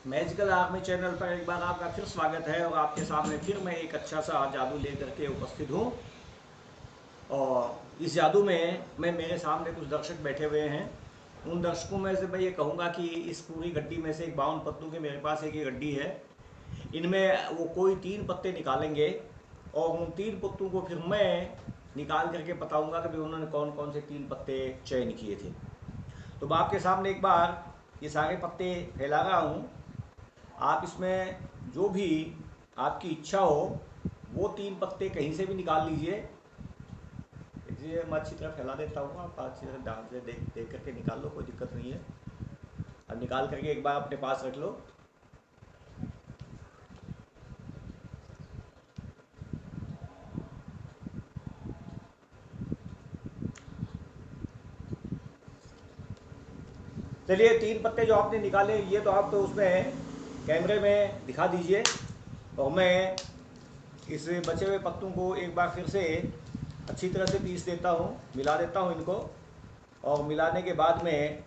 Magical army channel पर एक बार आपका फिर स्वागत है और आपके सामने फिर मैं एक अच्छा सा जादू लेकर के उपस्थित हूँ। और इस जादू में मेरे सामने कुछ दर्शक बैठे हुए हैं। उन दर्शकों में से मैं ये कहूँगा कि इस पूरी गड्डी में से एक 52 पत्तों की मेरे पास एक ये गड्डी है। इनमें वो कोई 3 पत्ते निकालेंगे और उन 3 पत्तों को फिर मैं निकाल करके बताऊंगा कि भाई उन्होंने कौन कौन से 3 पत्ते चयन किए थे। तो मैं आपके सामने एक बार ये सारे पत्ते फैला रहा हूँ। आप इसमें जो भी आपकी इच्छा हो वो 3 पत्ते कहीं से भी निकाल लीजिए। इसलिए मैं अच्छी तरह फैला देता हूँ, आप अच्छी तरह ध्यान से देख देख करके निकाल लो, कोई दिक्कत नहीं है। अब निकाल करके एक बार अपने पास रख लो। चलिए 3 पत्ते जो आपने निकाले ये तो आप तो उसमें कैमरे में दिखा दीजिए और मैं इस बचे हुए पत्तों को एक बार फिर से अच्छी तरह से पीस देता हूँ, मिला देता हूँ इनको। और मिलाने के बाद में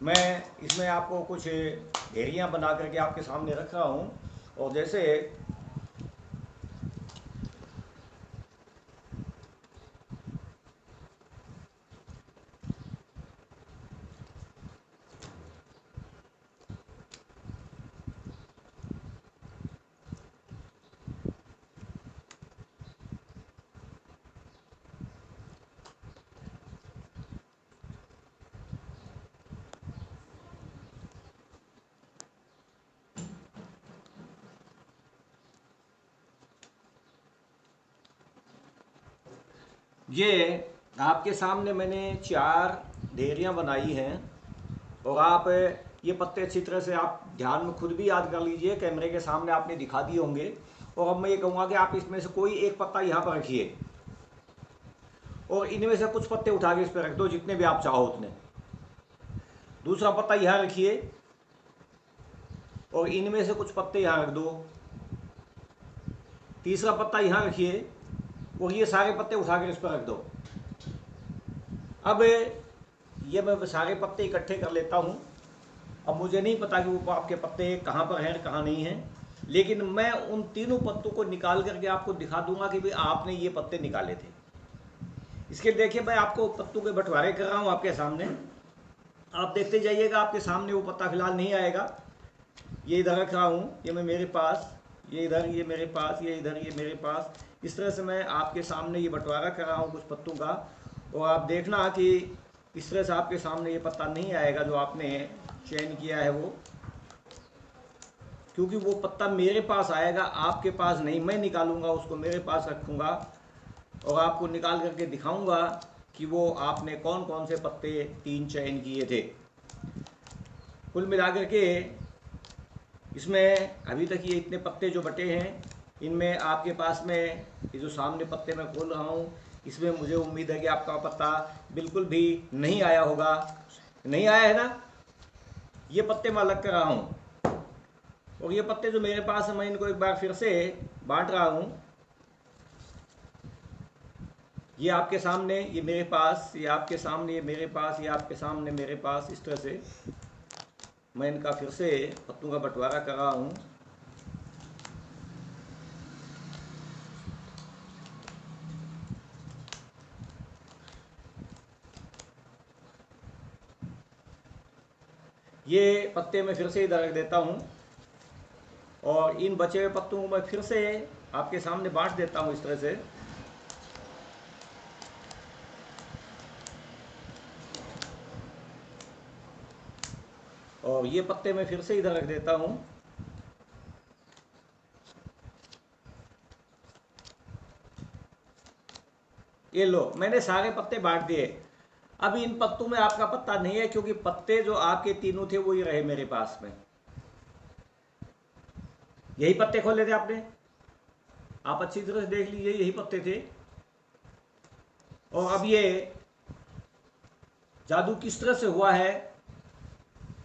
मैं इसमें आपको कुछ घेरियाँ बना करके आपके सामने रख रहा हूँ। और जैसे ये आपके सामने मैंने 4 ढेरियाँ बनाई हैं। और आप ये पत्ते अच्छी तरह से आप ध्यान में खुद भी याद कर लीजिए, कैमरे के सामने आपने दिखा दिए होंगे। और अब मैं ये कहूँगा कि आप इसमें से कोई एक पत्ता यहाँ पर रखिए और इनमें से कुछ पत्ते उठा के इस पर रख दो, जितने भी आप चाहो उतने। दूसरा पत्ता यहाँ रखिए और इनमें से कुछ पत्ते यहाँ रख दो। तीसरा पत्ता यहाँ रखिए और ये सारे पत्ते उठा कर इस पर रख दो। अब ये मैं सारे पत्ते इकट्ठे कर लेता हूँ। अब मुझे नहीं पता कि वो आपके पत्ते कहाँ पर हैं कहाँ नहीं हैं, लेकिन मैं उन तीनों पत्तों को निकाल करके आपको दिखा दूंगा कि भाई आपने ये पत्ते निकाले थे। इसके देखिए मैं आपको पत्तों के बंटवारे कर रहा हूँ आपके सामने। आप देखते जाइएगा, आपके सामने वो पत्ता फिलहाल नहीं आएगा। ये इधर रख रहा हूँ, ये मैं मेरे पास, ये इधर, ये मेरे पास, ये इधर, ये मेरे पास। इस तरह से मैं आपके सामने ये बंटवारा कर रहा हूँ कुछ पत्तों का। और आप देखना कि इस तरह से आपके सामने ये पत्ता नहीं आएगा जो आपने चयन किया है वो, क्योंकि वो पत्ता मेरे पास आएगा, आपके पास नहीं। मैं निकालूंगा उसको, मेरे पास रखूँगा और आपको निकाल करके दिखाऊंगा कि वो आपने कौन कौन से पत्ते 3 चयन किए थे। कुल मिलाकर के इसमें अभी तक ये इतने पत्ते जो बटे हैं, इनमें आपके पास में ये जो सामने पत्ते मैं खोल रहा हूँ, इसमें मुझे उम्मीद है कि आपका पत्ता बिल्कुल भी नहीं आया होगा। नहीं आया है ना? ये पत्ते मैं अलग कर रहा हूँ और ये पत्ते जो मेरे पास है मैं इनको एक बार फिर से बांट रहा हूँ। ये आपके सामने, ये मेरे पास, ये आपके सामने, ये मेरे पास, ये आपके सामने, मेरे पास। इस तरह से मैं इनका फिर से पत्तों का बंटवारा कर रहा हूँ। ये पत्ते मैं फिर से इधर रख देता हूँ और इन बचे हुए पत्तों को मैं फिर से आपके सामने बांट देता हूँ इस तरह से। और ये पत्ते मैं फिर से इधर रख देता हूँ। ये लो, मैंने सारे पत्ते बांट दिए। अब इन पत्तों में आपका पत्ता नहीं है, क्योंकि पत्ते जो आपके तीनों थे वही रहे मेरे पास में। यही पत्ते खोले थे आपने, आप अच्छी तरह से देख लीजिए, यही पत्ते थे। और अब ये जादू किस तरह से हुआ है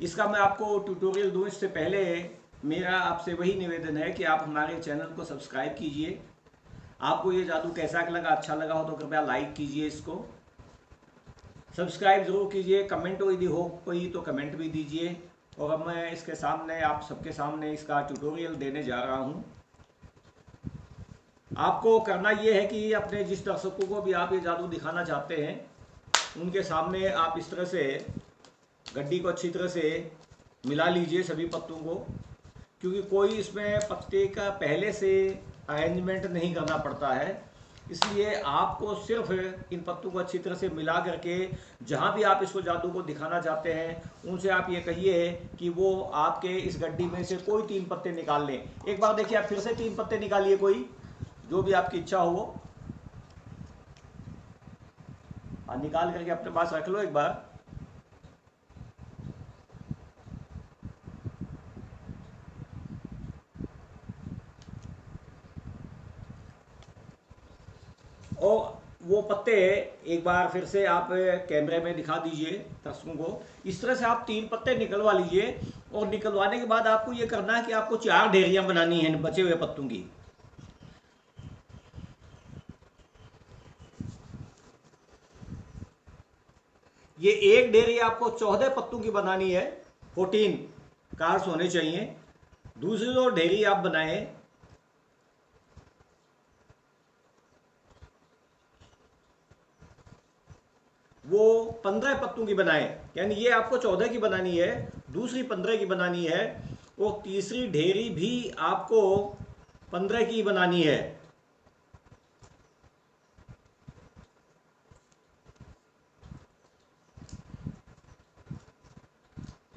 इसका मैं आपको ट्यूटोरियल दूं इससे पहले मेरा आपसे वही निवेदन है कि आप हमारे चैनल को सब्सक्राइब कीजिए। आपको ये जादू कैसा लगा, अच्छा लगा हो तो कृपया लाइक कीजिए, इसको सब्सक्राइब जरूर कीजिए। कमेंट यदि हो कोई तो कमेंट भी दीजिए और अब मैं इसके सामने आप सबके सामने इसका ट्यूटोरियल देने जा रहा हूँ। आपको करना ये है कि अपने जिस दर्शकों को भी आप ये जादू दिखाना चाहते हैं उनके सामने आप इस तरह से गड्डी को अच्छी तरह से मिला लीजिए सभी पत्तों को, क्योंकि कोई इसमें पत्ते का पहले से अरेंजमेंट नहीं करना पड़ता है। इसलिए आपको सिर्फ इन पत्तों को अच्छी तरह से मिला करके जहाँ भी आप इसको जादू को दिखाना चाहते हैं उनसे आप ये कहिए कि वो आपके इस गड्डी में से कोई 3 पत्ते निकाल लें। एक बार देखिए, आप फिर से 3 पत्ते निकालिए, कोई जो भी आपकी इच्छा हो वो निकाल करके अपने पास रख लो एक बार। और वो पत्ते एक बार फिर से आप कैमरे में दिखा दीजिए दर्शकों को। इस तरह से आप 3 पत्ते निकलवा लीजिए और निकलवाने के बाद आपको ये करना है कि आपको 4 ढेरियां बनानी हैं बचे हुए पत्तों की। ये एक ढेरी आपको 14 पत्तों की बनानी है, 14 कार्ड्स होने चाहिए। दूसरी जो ढेरी आप बनाएं वो 15 पत्तों की बनाएं, यानी ये आपको 14 की बनानी है, दूसरी 15 की बनानी है और तीसरी ढेरी भी आपको 15 की बनानी है।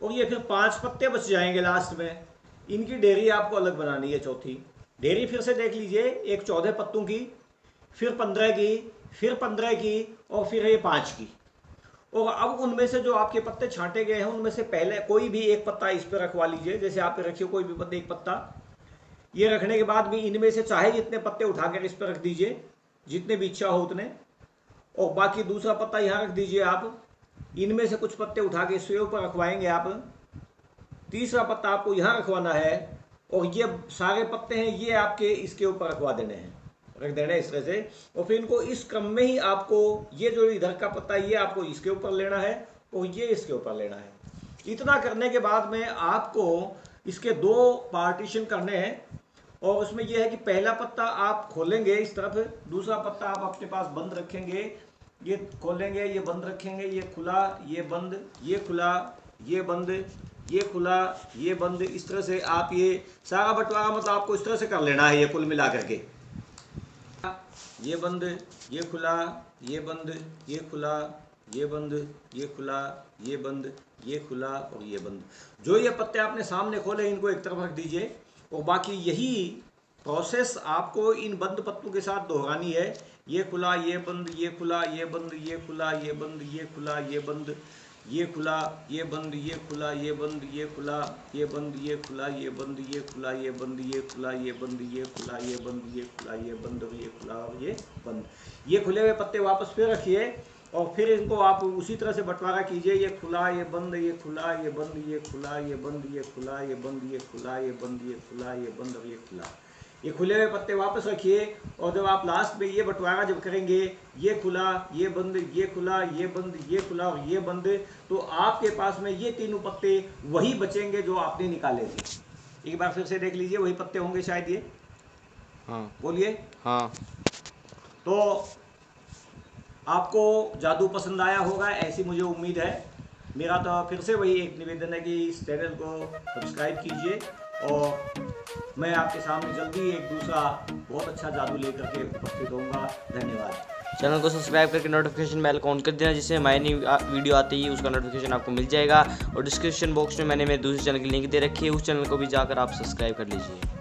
और ये फिर 5 पत्ते बच जाएंगे लास्ट में, इनकी ढेरी आपको अलग बनानी है। चौथी ढेरी फिर से देख लीजिए, एक 14 पत्तों की, फिर 15 की, फिर 15 की और फिर ये 5 की। और अब उनमें से जो आपके पत्ते छांटे गए हैं उनमें से पहले कोई भी एक पत्ता इस पर रखवा लीजिए। जैसे आप रखिए कोई भी पत्ते, एक पत्ता। ये रखने के बाद भी इनमें से चाहे जितने पत्ते उठाकर इस पर रख दीजिए, जितने भी इच्छा हो उतने। और बाकी दूसरा पत्ता यहाँ रख दीजिए आप। इनमें से कुछ पत्ते उठा के इसके ऊपर रखवाएंगे आप। तीसरा पत्ता आपको यहाँ रखवाना है और ये सारे पत्ते हैं ये आपके इसके ऊपर रखवा देने हैं, रख देना है इस तरह से। और फिर इनको इस क्रम में ही आपको, ये जो इधर का पत्ता ये आपको इसके ऊपर लेना है और ये इसके ऊपर लेना है। इतना करने के बाद में आपको इसके 2 पार्टीशन करने हैं। और उसमें यह है कि पहला पत्ता आप खोलेंगे इस तरफ, दूसरा पत्ता आप अपने पास बंद रखेंगे। ये खोलेंगे, ये बंद रखेंगे, ये खुला, ये बंद, ये खुला, ये बंद, ये खुला, ये बंद। इस तरह से आप ये सारा बंटवारा मतलब आपको इस तरह से कर लेना है, ये कुल मिला करके। ये बंद, ये खुला, ये बंद, ये खुला, ये बंद, ये खुला, ये बंद, ये खुला और ये बंद। जो ये पत्ते आपने सामने खोले इनको एक तरफ रख दीजिए। और बाकी यही प्रोसेस आपको इन बंद पत्तों के साथ दोहरानी है। ये खुला, ये बंद, ये खुला, ये बंद, ये खुला, ये बंद, ये खुला, ये बंद, ये खुला, ये बंद, ये खुला, ये बंद, ये खुला, ये बंद, ये खुला, ये बंद, ये खुला, ये बंद, ये खुला, ये बंद, ये खुला, ये बंद, ये खुला, ये बंद और ये खुला और ये बंद। ये खुले हुए पत्ते वापस फिर रखिए और फिर इनको आप उसी तरह से बंटवारा कीजिए। ये खुला, ये बंद, ये खुला, ये बंद, ये खुला, ये बंद, ये खुला, ये बंद, ये खुला, ये बंद, ये खुला, ये बंद और ये खुला। ये खुले हुए पत्ते वापस रखिए और जब आप लास्ट में ये बंटवारा जब करेंगे, ये खुला, ये बंद, ये खुला, ये बंद, ये खुला और ये बंद, तो आपके पास में ये 3 पत्ते वही बचेंगे जो आपने निकाले थे। एक बार फिर से देख लीजिए, वही पत्ते होंगे शायद ये। हाँ बोलिए। हाँ, तो आपको जादू पसंद आया होगा ऐसी मुझे उम्मीद है। मेरा तो फिर से वही एक निवेदन है कि इस चैनल को सब्सक्राइब कीजिए और मैं आपके सामने जल्दी एक दूसरा बहुत अच्छा जादू लेकर के उपस्थित होऊंगा। धन्यवाद। चैनल को सब्सक्राइब करके नोटिफिकेशन बेल को ऑन कर देना, जिससे हमारी नई वीडियो आती है उसका नोटिफिकेशन आपको मिल जाएगा। और डिस्क्रिप्शन बॉक्स में मैंने मेरे दूसरे चैनल की लिंक दे रखी है, उस चैनल को भी जाकर आप सब्सक्राइब कर लीजिए।